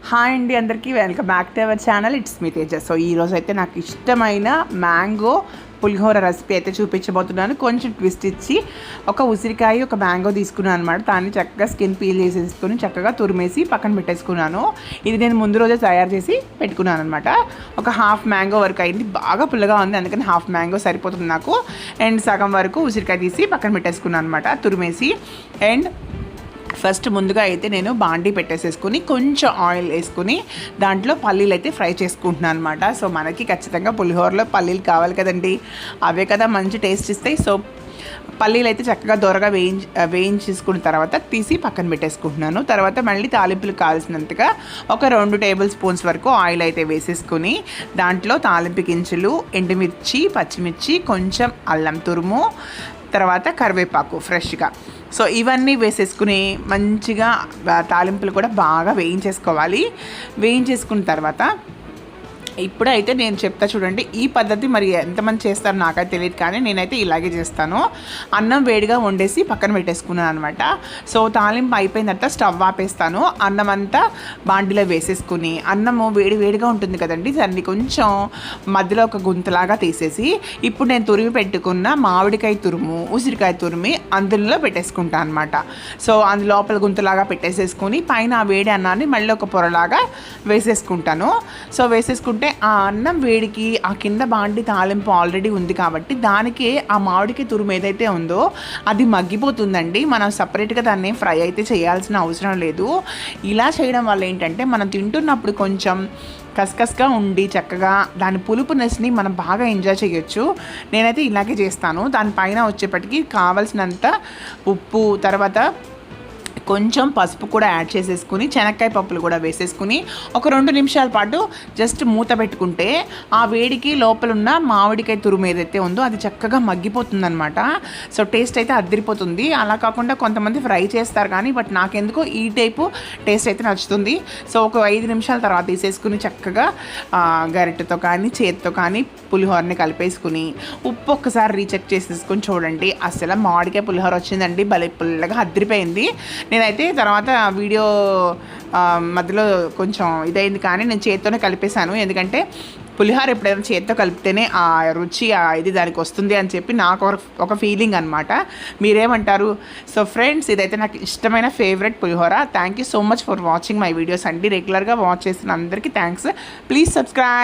Hi అండి, అందరికీ welcome back to our channel. It's me Teja. So ఈరోజు అయితే నాకు ఇష్టమైన మ్యాంగో పులిహోర రెసిపీ అయితే చూపించబోతున్నాను. కొంచెం ట్విస్ట్ ఇచ్చి ఒక ఉసిరికాయ ఒక మ్యాంగో తీసుకున్నాను అనమాట. దాన్ని చక్కగా స్కిన్ పీల్ చేసేసుకుని చక్కగా తురిమేసి పక్కన పెట్టేసుకున్నాను. ఇది నేను ముందు రోజే తయారు చేసి పెట్టుకున్నాను అనమాట. ఒక హాఫ్ మ్యాంగో వరకు అయింది, బాగా పుల్లగా ఉంది, అందుకని హాఫ్ మ్యాంగో సరిపోతుంది నాకు. అండ్ సగం వరకు ఉసిరికాయ తీసి పక్కన పెట్టేసుకున్నాను అనమాట తురిమేసి. అండ్ ఫస్ట్ ముందుగా అయితే నేను బాండీ పెట్టేసేసుకుని కొంచెం ఆయిల్ వేసుకుని దాంట్లో పల్లీలు అయితే ఫ్రై చేసుకుంటున్నాను అనమాట. సో మనకి ఖచ్చితంగా పులిహోరలో పల్లీలు కావాలి కదండి, అవే కదా మంచి టేస్ట్ ఇస్తాయి. సో పల్లీలు అయితే చక్కగా దొరగా వేయించేసుకున్న తర్వాత తీసి పక్కన పెట్టేసుకుంటున్నాను. తర్వాత మళ్ళీ తాలింపులు కావాల్సినంతగా ఒక 2 టేబుల్ స్పూన్స్ వరకు ఆయిల్ అయితే వేసేసుకుని దాంట్లో తాలింపు గింజలు, ఎండుమిర్చి, పచ్చిమిర్చి, కొంచెం అల్లం తురుము, తర్వాత కరివేపాకు ఫ్రెష్గా. సో ఇవన్నీ వేసేసుకుని మంచిగా తాలింపులు కూడా బాగా వేయించేసుకున్న తర్వాత ఇప్పుడైతే నేను చెప్తా చూడండి. ఈ పద్ధతి మరి ఎంతమంది చేస్తారో నాకైతే తెలియదు, కానీ నేనైతే ఇలాగే చేస్తాను. అన్నం వేడిగా వండేసి పక్కన పెట్టేసుకున్నాను అనమాట. సో తాలింపు అయిపోయిన తర్వాత స్టవ్ ఆపేస్తాను. అన్నం అంతా బాండిలో వేసేసుకుని, అన్నము వేడిగా ఉంటుంది కదండి, దాన్ని కొంచెం మధ్యలో ఒక గుంతలాగా తీసేసి ఇప్పుడు నేను తురిమి పెట్టుకున్న మామిడికాయ తురుము, ఉసిరికాయ తురిమి అందులో పెట్టేసుకుంటాను అనమాట. సో అందులోపల గుంతలాగా పెట్టేసేసుకుని పైన ఆ వేడి అన్నాన్ని మళ్ళీ ఒక పొరలాగా వేసేసుకుంటాను. సో వేసేసుకుంటే ఆ అన్నం వేడికి ఆ కింద బాండి తాలింపు ఆల్రెడీ ఉంది కాబట్టి దానికి ఆ మామిడికాయ తురుము ఏదైతే ఉందో అది మగ్గిపోతుందండి. మనం సపరేట్గా దాన్ని ఫ్రై అయితే చేయాల్సిన అవసరం లేదు. ఇలా చేయడం వల్ల ఏంటంటే మనం తింటున్నప్పుడు కొంచెం కసకసగా ఉండి చక్కగా దాని పులుపునెస్ని మనం బాగా ఎంజాయ్ చేయొచ్చు. నేనైతే ఇలాగే చేస్తాను. దానిపైన వచ్చేప్పటికి కావాల్సినంత ఉప్పు, తర్వాత కొంచెం పసుపు కూడా యాడ్ చేసేసుకుని శనక్కాయ పప్పులు కూడా వేసేసుకుని ఒక 2 నిమిషాల పాటు జస్ట్ మూత పెట్టుకుంటే ఆ వేడికి లోపల ఉన్న మామిడికాయ తురుము ఏదైతే ఉందో అది చక్కగా మగ్గిపోతుందనమాట. సో టేస్ట్ అయితే అదిరిపోతుంది. అలా కాకుండా కొంతమంది ఫ్రై చేస్తారు, కానీ బట్ నాకెందుకో ఈ టైపు టేస్ట్ అయితే నచ్చుతుంది. సో ఒక 5 నిమిషాల తర్వాత తీసేసుకుని చక్కగా గరిటెతో కానీ చేతితో కానీ పులిహోరని కలిపేసుకుని ఉప్పు ఒక్కసారి రీచెక్ చేసేసుకుని చూడండి. అసలు మామిడికాయ పులిహోర వచ్చిందండి, భలే పుల్లగా అదిరిపోయింది. నేనైతే తర్వాత వీడియో మధ్యలో కొంచెం ఇదైంది, కానీ నేను చేతితోనే కలిపేశాను. ఎందుకంటే పులిహోర ఎప్పుడైనా చేతితో కలిపితేనే ఆ రుచి ఇది దానికి వస్తుంది అని చెప్పి నాకు ఒక ఫీలింగ్ అనమాట. మీరేమంటారు? సో ఫ్రెండ్స్, ఇదైతే నాకు ఇష్టమైన favourite pulihora. Thank you so much for watching my videos అండి. రెగ్యులర్గా వాచ్ చేసిన అందరికీ థ్యాంక్స్. Please subscribe.